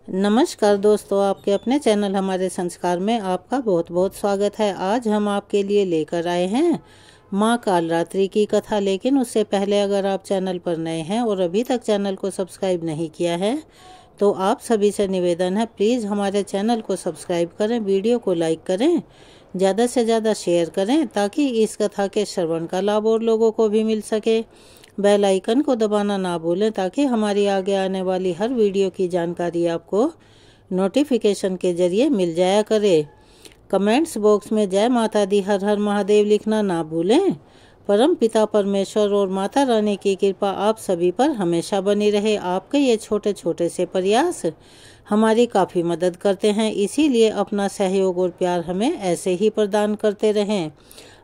नमस्कार दोस्तों, आपके अपने चैनल हमारे संस्कार में आपका बहुत बहुत स्वागत है। आज हम आपके लिए लेकर आए हैं माँ कालरात्रि की कथा। लेकिन उससे पहले अगर आप चैनल पर नए हैं और अभी तक चैनल को सब्सक्राइब नहीं किया है तो आप सभी से निवेदन है, प्लीज़ हमारे चैनल को सब्सक्राइब करें, वीडियो को लाइक करें, ज़्यादा से ज़्यादा शेयर करें ताकि इस कथा के श्रवण का लाभ और लोगों को भी मिल सके। बेल आइकन को दबाना ना भूलें ताकि हमारी आगे आने वाली हर वीडियो की जानकारी आपको नोटिफिकेशन के जरिए मिल जाया करे। कमेंट्स बॉक्स में जय माता दी, हर हर महादेव लिखना ना भूलें। परम पिता परमेश्वर और माता रानी की कृपा आप सभी पर हमेशा बनी रहे। आपके ये छोटे छोटे से प्रयास हमारी काफ़ी मदद करते हैं, इसीलिए अपना सहयोग और प्यार हमें ऐसे ही प्रदान करते रहें।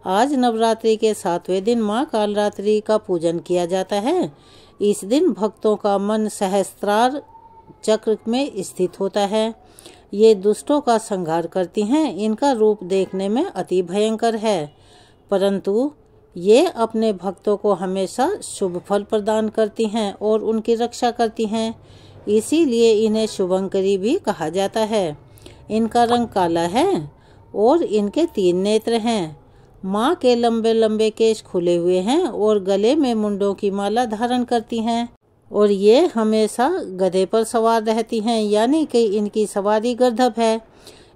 आज नवरात्रि के 7वें दिन माँ कालरात्रि का पूजन किया जाता है। इस दिन भक्तों का मन सहस्त्रार चक्र में स्थित होता है। ये दुष्टों का संहार करती हैं। इनका रूप देखने में अति भयंकर है, परंतु ये अपने भक्तों को हमेशा शुभ फल प्रदान करती हैं और उनकी रक्षा करती हैं, इसीलिए इन्हें शुभंकरी भी कहा जाता है। इनका रंग काला है और इनके 3 नेत्र हैं। माँ के लंबे लंबे केश खुले हुए हैं और गले में मुंडों की माला धारण करती हैं और ये हमेशा गधे पर सवार रहती हैं, यानी कि इनकी सवारी गर्दभ है।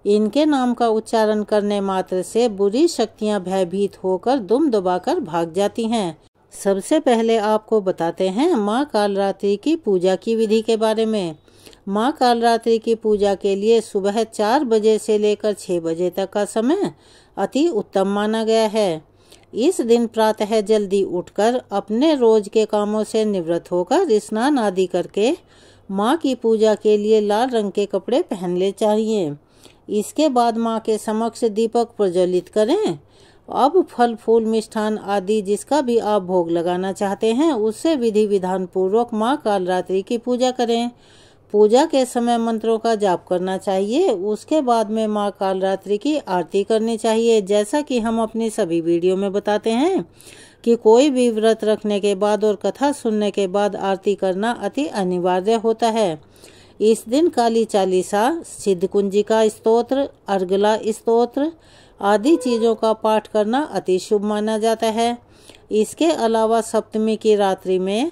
इनके नाम का उच्चारण करने मात्र से बुरी शक्तियां भयभीत होकर दुम दबाकर भाग जाती हैं। सबसे पहले आपको बताते हैं माँ कालरात्रि की पूजा की विधि के बारे में। माँ कालरात्रि की पूजा के लिए सुबह 4 बजे से लेकर 6 बजे तक का समय अति उत्तम माना गया है। इस दिन प्रातः जल्दी उठकर अपने रोज के कामों से निवृत्त होकर स्नान आदि करके माँ की पूजा के लिए लाल रंग के कपड़े पहन ले चाहिए। इसके बाद माँ के समक्ष दीपक प्रज्वलित करें। अब फल फूल मिष्ठान आदि जिसका भी आप भोग लगाना चाहते हैं उससे विधि विधान पूर्वक माँ कालरात्रि की पूजा करें। पूजा के समय मंत्रों का जाप करना चाहिए। उसके बाद में माँ कालरात्रि की आरती करनी चाहिए। जैसा कि हम अपनी सभी वीडियो में बताते हैं कि कोई भी व्रत रखने के बाद और कथा सुनने के बाद आरती करना अति अनिवार्य होता है। इस दिन काली चालीसा, सिद्ध कुंजिका स्तोत्र, अर्गला स्तोत्र आदि चीजों का पाठ करना अति शुभ माना जाता है। इसके अलावा सप्तमी की रात्रि में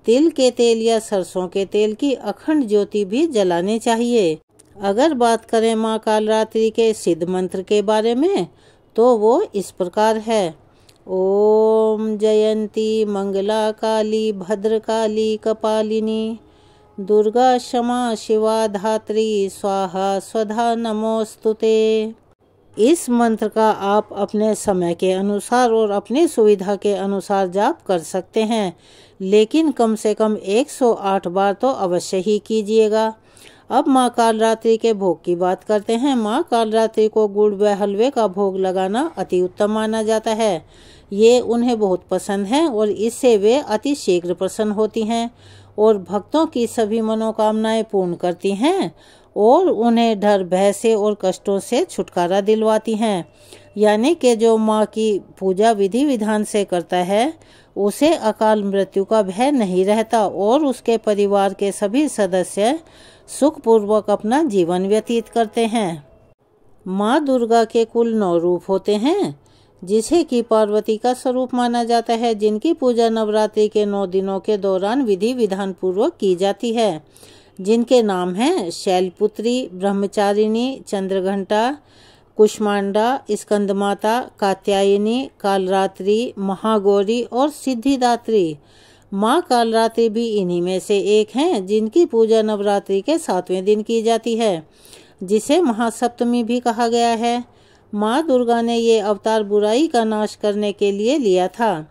तिल के तेल या सरसों के तेल की अखंड ज्योति भी जलानी चाहिए। अगर बात करें माँ कालरात्रि के सिद्ध मंत्र के बारे में तो वो इस प्रकार है। ओम जयंती मंगला काली भद्रकाली कपालिनी दुर्गा क्षमा शिवा धात्री स्वाहा स्वधा नमोस्तुते। इस मंत्र का आप अपने समय के अनुसार और अपनी सुविधा के अनुसार जाप कर सकते हैं, लेकिन कम से कम 108 बार तो अवश्य ही कीजिएगा। अब माँ कालरात्रि के भोग की बात करते हैं। माँ कालरात्रि को गुड़ व हलवे का भोग लगाना अति उत्तम माना जाता है। ये उन्हें बहुत पसंद है और इससे वे अति शीघ्र प्रसन्न होती हैं और भक्तों की सभी मनोकामनाएं पूर्ण करती हैं और उन्हें डर भय से और कष्टों से छुटकारा दिलवाती हैं। यानी कि जो माँ की पूजा विधि विधान से करता है उसे अकाल मृत्यु का भय नहीं रहता और उसके परिवार के सभी सदस्य सुखपूर्वक अपना जीवन व्यतीत करते हैं। माँ दुर्गा के कुल 9 रूप होते हैं, जिसे कि पार्वती का स्वरूप माना जाता है, जिनकी पूजा नवरात्रि के 9 दिनों के दौरान विधि विधान पूर्वक की जाती है, जिनके नाम हैं शैलपुत्री, ब्रह्मचारिणी, चंद्रघंटा, कुष्मांडा, स्कंदमाता, कात्यायनी, कालरात्रि, महागौरी और सिद्धिदात्री। माँ कालरात्रि भी इन्हीं में से एक हैं, जिनकी पूजा नवरात्रि के 7वें दिन की जाती है, जिसे महासप्तमी भी कहा गया है। माँ दुर्गा ने ये अवतार बुराई का नाश करने के लिए लिया था।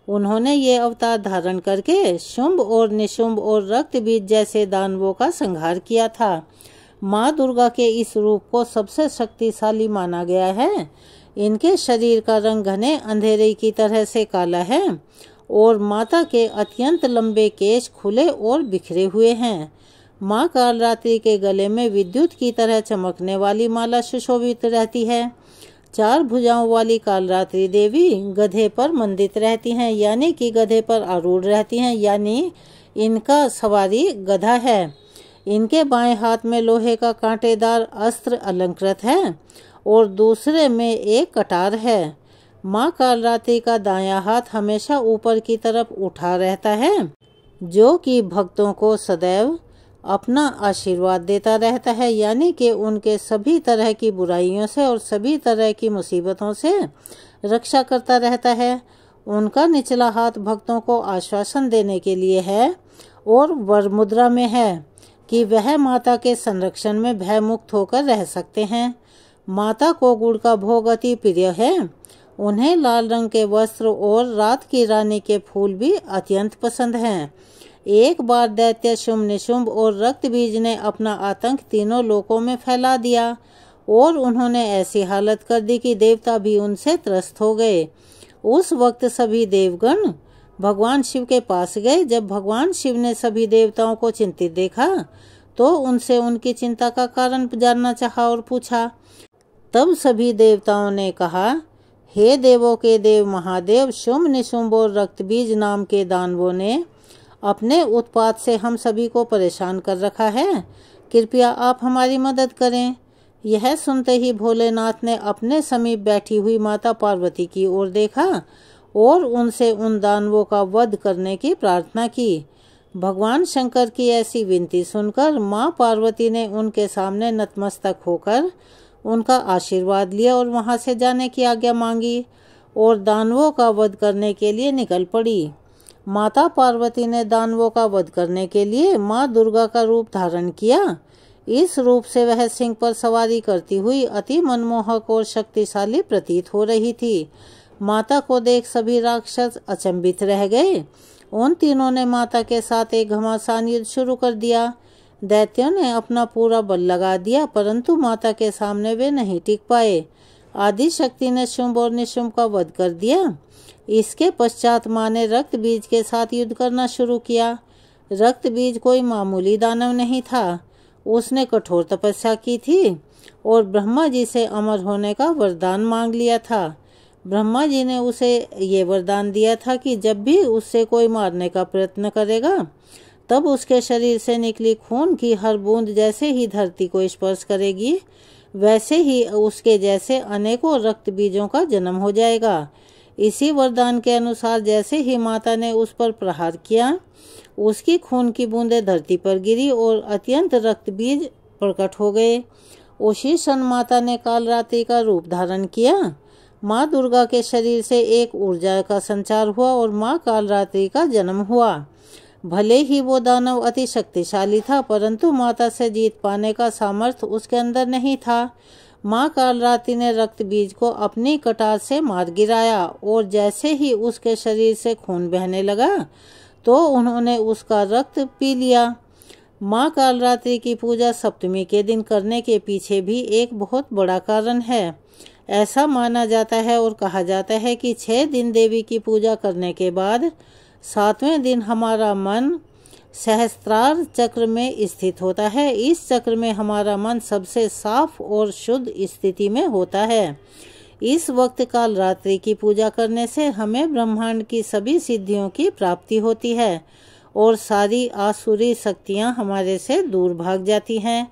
उन्होंने ये अवतार धारण करके शुंभ और निशुंभ और रक्त बीज जैसे दानवों का संहार किया था। माँ दुर्गा के इस रूप को सबसे शक्तिशाली माना गया है। इनके शरीर का रंग घने अंधेरे की तरह से काला है और माता के अत्यंत लंबे केश खुले और बिखरे हुए हैं। माँ कालरात्रि के गले में विद्युत की तरह चमकने वाली माला सुशोभित रहती है। 4 भुजाओं वाली कालरात्रि देवी गधे पर मंडित रहती हैं, यानी कि गधे पर आरूढ़ रहती हैं, यानी इनका सवारी गधा है। इनके बाएं हाथ में लोहे का कांटेदार अस्त्र अलंकृत है और दूसरे में एक कटार है। माँ कालरात्रि का दायां हाथ हमेशा ऊपर की तरफ उठा रहता है, जो कि भक्तों को सदैव अपना आशीर्वाद देता रहता है, यानी कि उनके सभी तरह की बुराइयों से और सभी तरह की मुसीबतों से रक्षा करता रहता है। उनका निचला हाथ भक्तों को आश्वासन देने के लिए है और वर मुद्रा में है कि वह माता के संरक्षण में भयमुक्त होकर रह सकते हैं। माता को गुड़ का भोग अति प्रिय है। उन्हें लाल रंग के वस्त्र और रात की रानी के फूल भी अत्यंत पसंद हैं। एक बार दैत्य शुंभ निशुंभ और रक्त बीज ने अपना आतंक तीनों लोकों में फैला दिया और उन्होंने ऐसी हालत कर दी कि देवता भी उनसे त्रस्त हो गए। उस वक्त सभी देवगण भगवान शिव के पास गए। जब भगवान शिव ने सभी देवताओं को चिंतित देखा तो उनसे उनकी चिंता का कारण जानना चाहा और पूछा। तब सभी देवताओं ने कहा, हे देवों के देव महादेव, शुंभ निशुंभ और रक्तबीज नाम के दानवों ने अपने उत्पात से हम सभी को परेशान कर रखा है। कृपया आप हमारी मदद करें। यह सुनते ही भोलेनाथ ने अपने समीप बैठी हुई माता पार्वती की ओर देखा और उनसे उन दानवों का वध करने की प्रार्थना की। भगवान शंकर की ऐसी विनती सुनकर माँ पार्वती ने उनके सामने नतमस्तक होकर उनका आशीर्वाद लिया और वहां से जाने की आज्ञा मांगी और दानवों का वध करने के लिए निकल पड़ी। माता पार्वती ने दानवों का वध करने के लिए माँ दुर्गा का रूप धारण किया। इस रूप से वह सिंह पर सवारी करती हुई अति मनमोहक और शक्तिशाली प्रतीत हो रही थी। माता को देख सभी राक्षस अचंभित रह गए। उन तीनों ने माता के साथ एक घमासान युद्ध शुरू कर दिया। दैत्यों ने अपना पूरा बल लगा दिया, परंतु माता के सामने वे नहीं टिक पाए। आदि शक्ति ने शुंभ और निशुंभ का वध कर दिया। इसके पश्चात माँ ने रक्त बीज के साथ युद्ध करना शुरू किया। रक्त बीज कोई मामूली दानव नहीं था। उसने कठोर तपस्या की थी और ब्रह्मा जी से अमर होने का वरदान मांग लिया था। ब्रह्मा जी ने उसे ये वरदान दिया था कि जब भी उससे कोई मारने का प्रयत्न करेगा तब उसके शरीर से निकली खून की हर बूंद जैसे ही धरती को स्पर्श करेगी, वैसे ही उसके जैसे अनेकों रक्त बीजों का जन्म हो जाएगा। इसी वरदान के अनुसार जैसे ही माता ने उस पर प्रहार किया, उसकी खून की बूंदें धरती पर गिरी और अत्यंत रक्त बीज प्रकट हो गए। उसी क्षण माता ने कालरात्रि का रूप धारण किया। माँ दुर्गा के शरीर से एक ऊर्जा का संचार हुआ और माँ कालरात्रि का जन्म हुआ। भले ही वो दानव अति शक्तिशाली था, परंतु माता से जीत पाने का सामर्थ्य उसके अंदर नहीं था। माँ कालरात्रि ने रक्त बीज को अपनी कटार से मार गिराया और जैसे ही उसके शरीर से खून बहने लगा तो उन्होंने उसका रक्त पी लिया। माँ कालरात्रि की पूजा सप्तमी के दिन करने के पीछे भी एक बहुत बड़ा कारण है। ऐसा माना जाता है और कहा जाता है कि 6 दिन देवी की पूजा करने के बाद 7वें दिन हमारा मन सहस्त्रार चक्र में स्थित होता है। इस चक्र में हमारा मन सबसे साफ और शुद्ध स्थिति में होता है। इस वक्त कालरात्रि की पूजा करने से हमें ब्रह्मांड की सभी सिद्धियों की प्राप्ति होती है और सारी आसुरी शक्तियां हमारे से दूर भाग जाती हैं।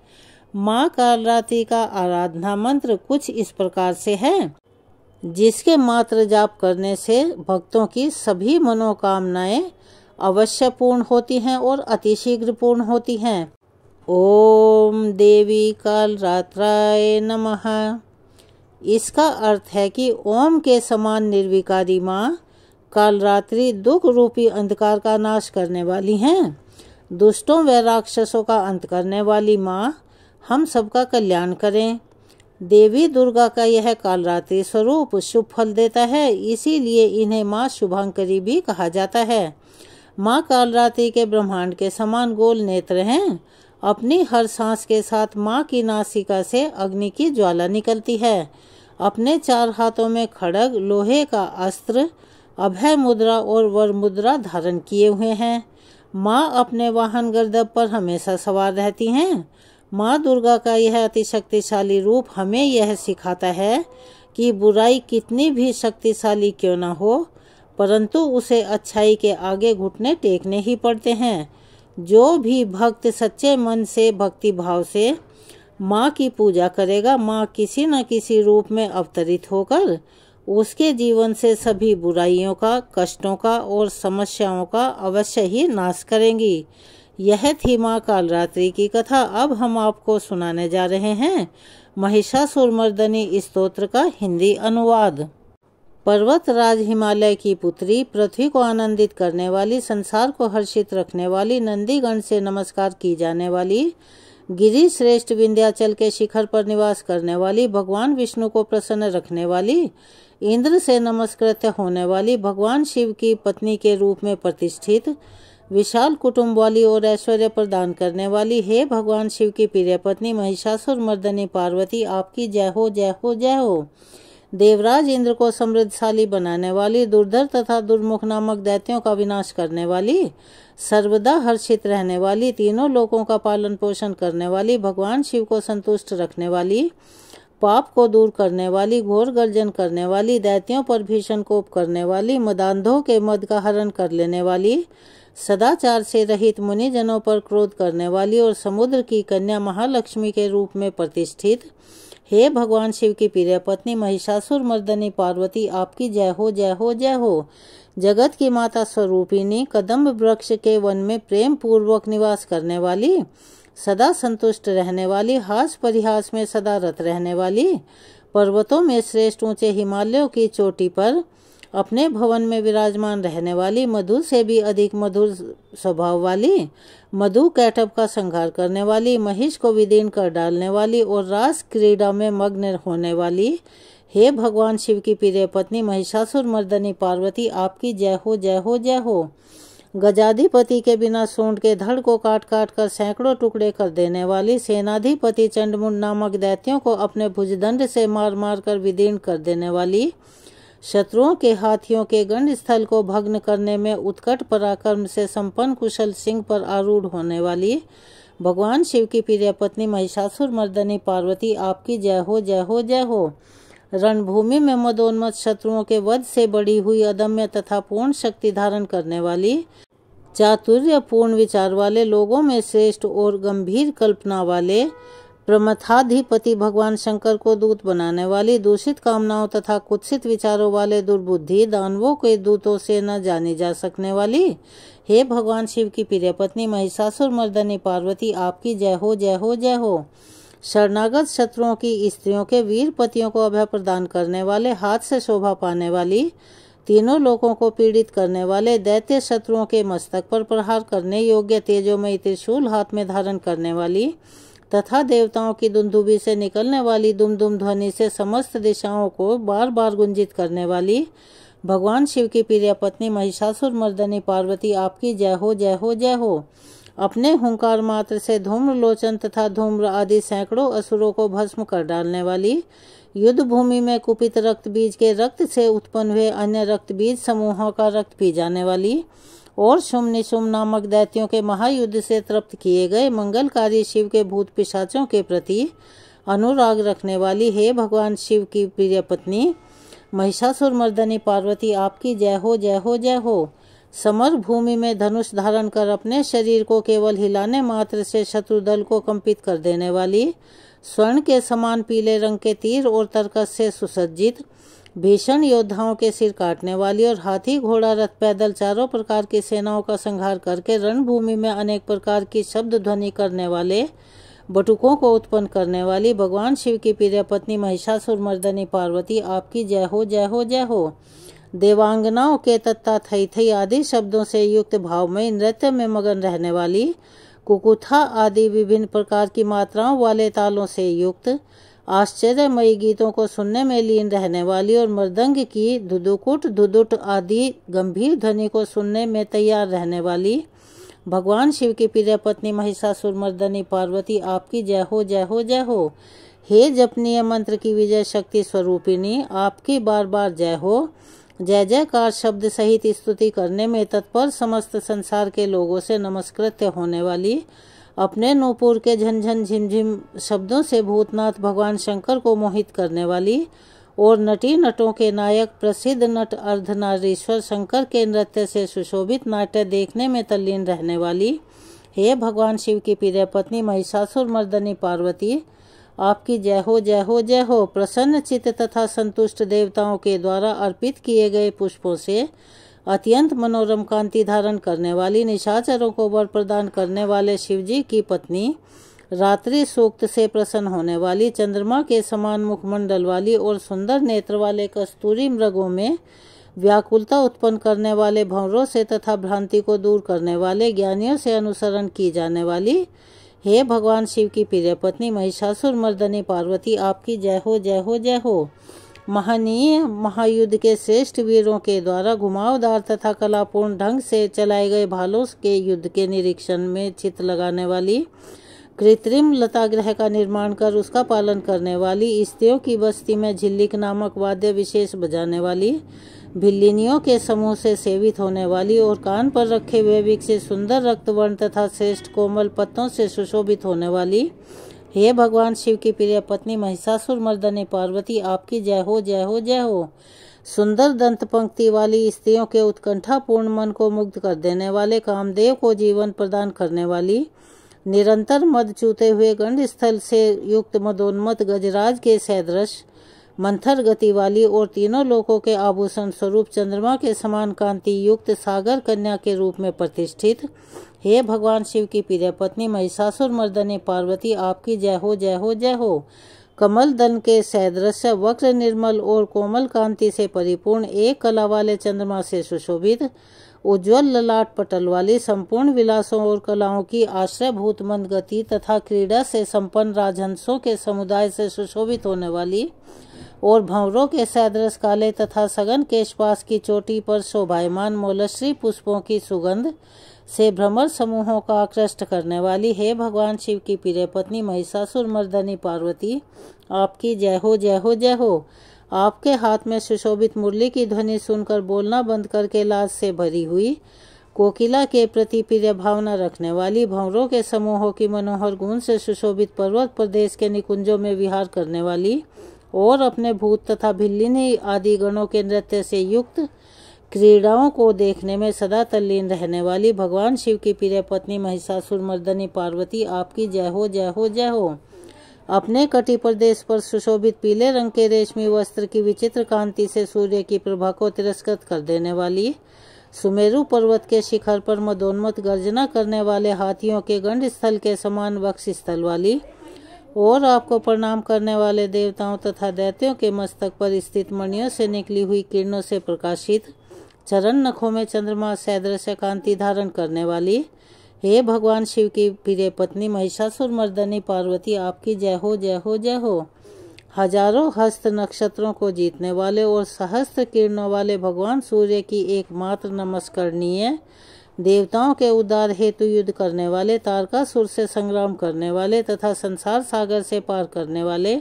माँ कालरात्रि का आराधना मंत्र कुछ इस प्रकार से है, जिसके मात्र जाप करने से भक्तों की सभी मनोकामनाएं अवश्य पूर्ण होती हैं और अतिशीघ्र पूर्ण होती हैं। ओम देवी कालरात्राय नमः। इसका अर्थ है कि ओम के समान निर्विकारी माँ कालरात्रि दुख रूपी अंधकार का नाश करने वाली हैं। दुष्टों व राक्षसों का अंत करने वाली माँ हम सबका कल्याण करें। देवी दुर्गा का यह कालरात्रि स्वरूप शुभ फल देता है, इसीलिए इन्हें माँ शुभांकरी भी कहा जाता है। माँ कालरात्रि के ब्रह्मांड के समान गोल नेत्र हैं। अपनी हर सांस के साथ माँ की नासिका से अग्नि की ज्वाला निकलती है। अपने 4 हाथों में खड्ग, लोहे का अस्त्र, अभय मुद्रा और वर मुद्रा धारण किए हुए हैं। माँ अपने वाहन गर्दभ पर हमेशा सवार रहती हैं। माँ दुर्गा का यह अति शक्तिशाली रूप हमें यह सिखाता है कि बुराई कितनी भी शक्तिशाली क्यों न हो, परंतु उसे अच्छाई के आगे घुटने टेकने ही पड़ते हैं। जो भी भक्त सच्चे मन से भक्ति भाव से माँ की पूजा करेगा, माँ किसी न किसी रूप में अवतरित होकर उसके जीवन से सभी बुराइयों का, कष्टों का और समस्याओं का अवश्य ही नाश करेंगी। यह थी माँ कालरात्रि की कथा। अब हम आपको सुनाने जा रहे हैं महिषासुरमर्दिनी स्तोत्र का हिंदी अनुवाद। पर्वत राज हिमालय की पुत्री, पृथ्वी को आनंदित करने वाली, संसार को हर्षित रखने वाली, नंदीगण से नमस्कार की जाने वाली, गिरि श्रेष्ठ विंध्याचल के शिखर पर निवास करने वाली, भगवान विष्णु को प्रसन्न रखने वाली, इंद्र से नमस्कृत होने वाली, भगवान शिव की पत्नी के रूप में प्रतिष्ठित, विशाल कुटुंब वाली और ऐश्वर्य प्रदान करने वाली, हे भगवान शिव की प्रिय पत्नी महिषासुरमर्दिनी पार्वती, आपकी जय हो, जय हो, जय हो। देवराज इंद्र को समृद्धशाली बनाने वाली, दुर्धर तथा दुर्मुख नामक दैत्यों का विनाश करने वाली, सर्वदा हर्षित रहने वाली, तीनों लोकों का पालन पोषण करने वाली, भगवान शिव को संतुष्ट रखने वाली, पाप को दूर करने वाली, घोर गर्जन करने वाली, दैत्यों पर भीषण कोप करने वाली, मदांधों के मद का हरण कर लेने वाली, सदाचार से रहित मुनिजनों पर क्रोध करने वाली और समुद्र की कन्या महालक्ष्मी के रूप में प्रतिष्ठित, हे भगवान शिव की प्रिय पत्नी महिषासुरमर्दिनी पार्वती, आपकी जय हो, जय हो, जय हो। जगत की माता स्वरूपिणी, कदम्ब वृक्ष के वन में प्रेम पूर्वक निवास करने वाली, सदा संतुष्ट रहने वाली, हास परिहास में सदा रत रहने वाली, पर्वतों में श्रेष्ठ ऊंचे हिमालयों की चोटी पर अपने भवन में विराजमान रहने वाली, मधु से भी अधिक मधुर स्वभाव वाली, मधु कैटभ का संहार करने वाली, महिष को विदीर्ण कर डालने वाली और रास क्रीड़ा में मग्न होने वाली, हे भगवान शिव की प्रिय पत्नी महिषासुरमर्दिनी पार्वती, आपकी जय हो, जय हो, जय हो। गजाधिपति के बिना सूंड के धड़ को काट काट कर सैकड़ों टुकड़े कर देने वाली, सेनाधिपति चंडमुंड नामक दैत्यों को अपने भुजदंड से मार मार कर विदीर्ण कर देने वाली, शत्रुओं के हाथियों के गंड स्थल को भग्न करने में उत्कट पराक्रम से संपन्न कुशल सिंह पर आरूढ़ होने वाली, भगवान शिव की प्रिय पत्नी महिषासुरमर्दिनी पार्वती, आपकी जय हो, जय हो, जय हो। रणभूमि में मदोन्मत्त शत्रुओं के वध से बड़ी हुई अदम्य तथा पूर्ण शक्ति धारण करने वाली, चातुर्यपूर्ण विचार वाले, लोगों में श्रेष्ठ और गंभीर कल्पना वाले, प्रमथाधिपति भगवान शंकर को दूत बनाने वाली, दूषित कामनाओं तथा कुत्सित विचारों वाले, दुर्बुद्धि दानवों के दूतों से न जानी जा सकने वाली, हे भगवान शिव की प्रिय पत्नी महिषासुरमर्दिनी पार्वती, आपकी जय हो, जय हो, जय हो। शरणागत शत्रुओं की स्त्रियों के वीर पतियों को अभय प्रदान करने वाले, हाथ से शोभा पाने वाली, तीनों लोगों को पीड़ित करने वाले, दैत्य शत्रुओं के मस्तक पर प्रहार करने योग्य तेजोमयी त्रिशूल हाथ में धारण करने वाली तथा देवताओं की दुंदुभी से निकलने वाली दुमदुम ध्वनि से समस्त दिशाओं को बार बार गुंजित करने वाली, भगवान शिव की प्रिय पत्नी महिषासुरमर्दिनी पार्वती, आपकी जय हो, जय हो, जय हो। अपने हुंकार मात्र से धूम्र लोचन तथा धूम्र आदि सैकड़ों असुरों को भस्म कर डालने वाली, युद्ध भूमि में कुपित रक्त बीज के रक्त से उत्पन्न हुए अन्य रक्त बीज समूहों का रक्त पी जाने वाली और शुम निशुम नामक दैत्यों के महायुद्ध से तृप्त किए गए मंगलकारी शिव के भूत पिशाचों के प्रति अनुराग रखने वाली, हे भगवान शिव की प्रिय पत्नी महिषासुरमर्दिनी पार्वती, आपकी जय हो, जय हो, जय हो। समर भूमि में धनुष धारण कर अपने शरीर को केवल हिलाने मात्र से शत्रु दल को कंपित कर देने वाली, स्वर्ण के समान पीले रंग के तीर और तरकस से सुसज्जित, भीषण योद्धाओं के सिर काटने वाली और हाथी घोड़ा रथ पैदल चारों प्रकार की सेनाओं का संहार करके रणभूमि में अनेक प्रकार की शब्द ध्वनि करने वाले बटुकों को उत्पन्न करने वाली, भगवान शिव की प्रिय पत्नी महिषासुरमर्दिनी पार्वती, आपकी जय हो, जय हो, जय हो। देवांगनाओं के तत्ता थई थई आदि शब्दों से युक्त भावमय नृत्य में मगन रहने वाली, कुकुथा आदि विभिन्न प्रकार की मात्राओं वाले तालों से युक्त आश्चर्यमयी गीतों को सुनने में लीन रहने वाली और मृदंग की धुदुकुट धुदुट आदि गंभीर ध्वनि को सुनने में तैयार रहने वाली, भगवान शिव की प्रिय पत्नी महिषासुरमर्दिनी पार्वती, आपकी जय हो, जय हो, जय हो। हे जपनीय मंत्र की विजय शक्ति स्वरूपिणी, आपकी बार बार जय हो। जय जयकार शब्द सहित स्तुति करने में तत्पर समस्त संसार के लोगों से नमस्कृत्य होने वाली, अपने नूपुर के झनझन झिमझिम शब्दों से भूतनाथ भगवान शंकर को मोहित करने वाली और नटी नटों के नायक प्रसिद्ध नट अर्धनारीश्वर शंकर के नृत्य से सुशोभित नाट्य देखने में तल्लीन रहने वाली, हे भगवान शिव की प्रिय पत्नी महिषासुर मर्दनी पार्वती, आपकी जय हो जय हो जय हो। प्रसन्न चित्त तथा संतुष्ट देवताओं के द्वारा अर्पित किए गए पुष्पों से अत्यंत मनोरम कांति धारण करने वाली, निशाचरों को वर प्रदान करने वाले शिवजी की पत्नी, रात्रि सूक्त से प्रसन्न होने वाली, चंद्रमा के समान मुखमंडल वाली और सुंदर नेत्र वाले कस्तूरी मृगों में व्याकुलता उत्पन्न करने वाले भंवरों से तथा भ्रांति को दूर करने वाले ज्ञानियों से अनुसरण की जाने वाली, हे भगवान शिव की प्रिय पत्नी महिषासुर मर्दनी पार्वती, आपकी जय हो जय हो जय हो। महनीय महायुद्ध के श्रेष्ठ वीरों के द्वारा घुमावदार तथा कलापूर्ण ढंग से चलाए गए भालों के युद्ध के निरीक्षण में चित्त लगाने वाली, कृत्रिम लताग्रह का निर्माण कर उसका पालन करने वाली, स्त्रियों की बस्ती में झिल्लिक नामक वाद्य विशेष बजाने वाली, भिल्लिनियों के समूह से सेवित होने वाली और कान पर रखे हुए विकसित सुंदर रक्तवर्ण तथा श्रेष्ठ कोमल पत्तों से सुशोभित होने वाली, हे भगवान शिव की प्रिय पत्नी महिषासुर मर्दनी पार्वती, आपकी जय हो जय हो जय हो। सुंदर दंत पंक्ति वाली, स्त्रियों के उत्कंठापूर्ण मन को मुग्ध कर देने वाले, कामदेव को जीवन प्रदान करने वाली, निरंतर मद चूते हुए गंड स्थल से युक्त मदोन्मत गजराज के सदृश मंथर गति वाली और तीनों लोकों के आभूषण स्वरूप चंद्रमा के समान कांति युक्त सागर कन्या के रूप में प्रतिष्ठित, हे भगवान शिव की प्रिय पत्नी महिषासुर मर्दनी पार्वती, आपकी जय हो जय हो जय हो। कमल दल के सदृश वक्र निर्मल और कोमल कांति से परिपूर्ण, एक कला वाले चंद्रमा से सुशोभित, उज्ज्वल ललाट पटल वाली, संपूर्ण विलासों और कलाओं की आश्रयभूत मंद गति तथा क्रीड़ा से संपन्न राजहंसों के समुदाय से सुशोभित होने वाली और भंवरों के सदृश काले तथा सघन केशपाश की चोटी पर शोभायमान मोलश्री पुष्पों की सुगंध से भ्रमर समूहों का आकृष्ट करने वाली, हे भगवान शिव की प्रिय पत्नी महिषासुर मर्दनी पार्वती, आपकी जय हो जय हो जय हो। आपके हाथ में सुशोभित मुरली की ध्वनि सुनकर बोलना बंद करके लाज से भरी हुई, कोकिला के प्रति प्रिय भावना रखने वाली, भंवरों के समूहों की मनोहर गुण से सुशोभित पर्वत प्रदेश के निकुंजों में विहार करने वाली और अपने भूत तथा भिल्लिनी आदि गणों के नृत्य से युक्त क्रीड़ाओं को देखने में सदा तल्लीन रहने वाली, भगवान शिव की प्रिय पत्नी महिषासुर मर्दनी पार्वती, आपकी जय हो जय हो जय हो। अपने कटी प्रदेश पर सुशोभित पीले रंग के रेशमी वस्त्र की विचित्र कांति से सूर्य की प्रभा को तिरस्कृत कर देने वाली, सुमेरु पर्वत के शिखर पर मदोन्मत गर्जना करने वाले हाथियों के गंड स्थल के समान वक्ष स्थल वाली और आपको प्रणाम करने वाले देवताओं तथा दैत्यों के मस्तक पर स्थित मणियों से निकली हुई किरणों से प्रकाशित, चरण नखों में चंद्रमा सदृश कांति धारण करने वाली, हे भगवान शिव की प्रिय पत्नी महिषासुर मर्दनी पार्वती, आपकी जय हो जय हो जय हो। हजारों हस्त नक्षत्रों को जीतने वाले और सहस्त्र किरणों वाले भगवान सूर्य की एकमात्र नमस्करणीय, देवताओं के उद्धार हेतु युद्ध करने वाले, तारकासुर से संग्राम करने वाले तथा संसार सागर से पार करने वाले,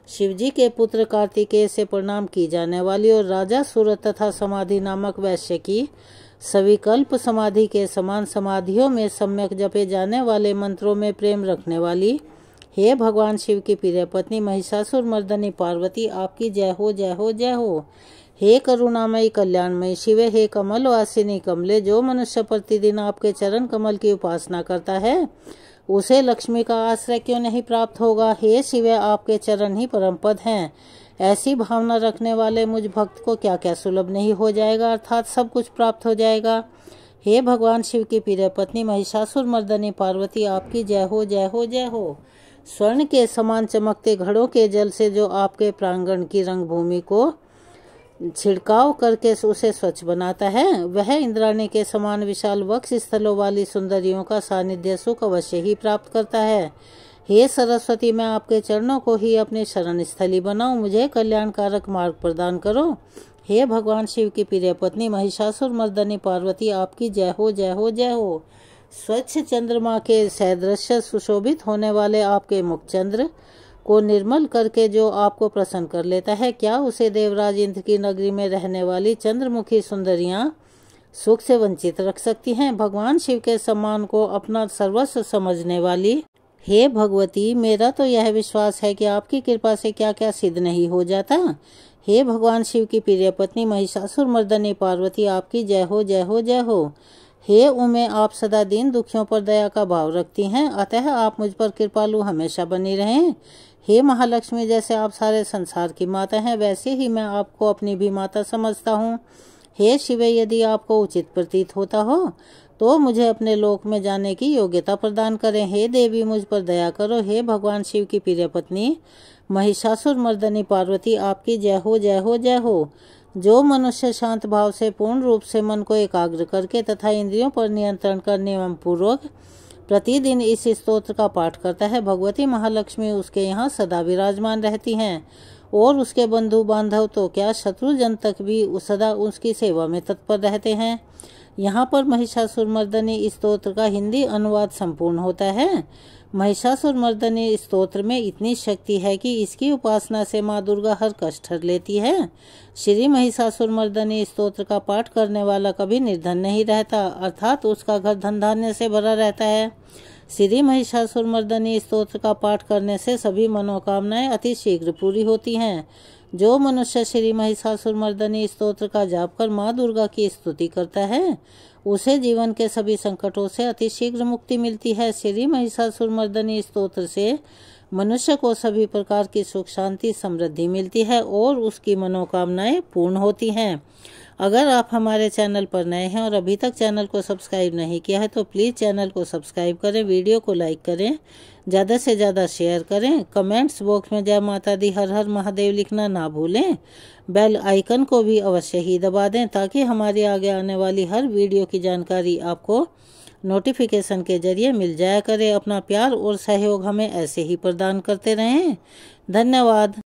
शिवजी के पुत्र कार्तिकेय से प्रणाम की जाने वाली और राजा सूरत तथा समाधि नामक वैश्य की सविकल्प समाधि के समान समाधियों में सम्यक जपे जाने वाले मंत्रों में प्रेम रखने वाली, हे भगवान शिव की प्रिय पत्नी महिषासुर मर्दनी पार्वती, आपकी जय हो जय हो जय हो। हे करुणामयी कल्याणमयी शिवे, हे कमल वासिनी कमले, जो मनुष्य प्रतिदिन आपके चरण कमल की उपासना करता है उसे लक्ष्मी का आश्रय क्यों नहीं प्राप्त होगा। हे शिवे, आपके चरण ही परम पद हैं। ऐसी भावना रखने वाले मुझ भक्त को क्या क्या सुलभ नहीं हो जाएगा, अर्थात सब कुछ प्राप्त हो जाएगा। हे भगवान शिव की प्रिय पत्नी महिषासुर मर्दनी पार्वती, आपकी जय हो जय हो जय हो। स्वर्ण के समान चमकते घड़ों के जल से जो आपके प्रांगण की रंगभूमि को छिड़काव करके उसे स्वच्छ बनाता है, वह इंद्राणी के समान विशाल वक्ष स्थलों वाली सुंदरियों का सानिध्य सुख अवश्य ही प्राप्त करता है। हे सरस्वती, मैं आपके चरणों को ही अपनी शरण स्थली बनाऊं, मुझे कल्याणकारक मार्ग प्रदान करो। हे भगवान शिव की प्रिय पत्नी महिषासुर मर्दनी पार्वती, आपकी जय हो जय हो जय हो। स्वच्छ चंद्रमा के सदृश सुशोभित होने वाले आपके मुखचंद्र को निर्मल करके जो आपको प्रसन्न कर लेता है, क्या उसे देवराज इंद्र की नगरी में रहने वाली चंद्रमुखी सुंदरियां सुख से वंचित रख सकती हैं। भगवान शिव के सम्मान को अपना सर्वस्व समझने वाली हे भगवती, मेरा तो यह विश्वास है कि आपकी कृपा से क्या क्या सिद्ध नहीं हो जाता। हे भगवान शिव की प्रिय पत्नी महिषासुर मर्दनी पार्वती, आपकी जय हो जय हो जय हो। हे उमे, आप सदा दीन दुखियों पर दया का भाव रखती हैं, अतः आप मुझ पर कृपालु हमेशा बनी रहें। हे महालक्ष्मी, जैसे आप सारे संसार की माता हैं, वैसे ही मैं आपको अपनी भी माता समझता हूँ। हे शिवे, यदि आपको उचित प्रतीत होता हो तो मुझे अपने लोक में जाने की योग्यता प्रदान करें। हे देवी, मुझ पर दया करो। हे भगवान शिव की प्रिय पत्नी महिषासुर मर्दनी पार्वती, आपकी जय हो, जय हो, जय हो। जो मनुष्य शांत भाव से पूर्ण रूप से मन को एकाग्र करके तथा इंद्रियों पर नियंत्रण करने एवं पूर्वक प्रतिदिन इस स्तोत्र का पाठ करता है, भगवती महालक्ष्मी उसके यहाँ सदा विराजमान रहती हैं और उसके बंधु बांधव तो क्या, शत्रुजन तक भी सदा उसकी सेवा में तत्पर रहते हैं। यहाँ पर महिषासुरमर्दनी स्तोत्र का हिंदी अनुवाद संपूर्ण होता है। महिषासुरमर्दनी स्तोत्र में इतनी शक्ति है कि इसकी उपासना से माँ दुर्गा हर कष्ट हर लेती है। श्री महिषासुरमर्दनी स्तोत्र का पाठ करने वाला कभी निर्धन नहीं रहता, अर्थात उसका घर धन धान्य से भरा रहता है। श्री महिषासुरमर्दनी स्तोत्र का पाठ करने से सभी मनोकामनाएं अति शीघ्र पूरी होती हैं। जो मनुष्य श्री महिषासुरमर्दनी स्तोत्र का जाप कर माँ दुर्गा की स्तुति करता है, उसे जीवन के सभी संकटों से अति शीघ्र मुक्ति मिलती है। श्री महिषासुरमर्दनी स्तोत्र से मनुष्य को सभी प्रकार की सुख शांति समृद्धि मिलती है और उसकी मनोकामनाएं पूर्ण होती हैं। अगर आप हमारे चैनल पर नए हैं और अभी तक चैनल को सब्सक्राइब नहीं किया है तो प्लीज़ चैनल को सब्सक्राइब करें, वीडियो को लाइक करें, ज़्यादा से ज़्यादा शेयर करें। कमेंट्स बॉक्स में जय माता दी, हर हर महादेव लिखना ना भूलें। बेल आइकन को भी अवश्य ही दबा दें ताकि हमारी आगे आने वाली हर वीडियो की जानकारी आपको नोटिफिकेशन के जरिए मिल जाया करे। अपना प्यार और सहयोग हमें ऐसे ही प्रदान करते रहें। धन्यवाद।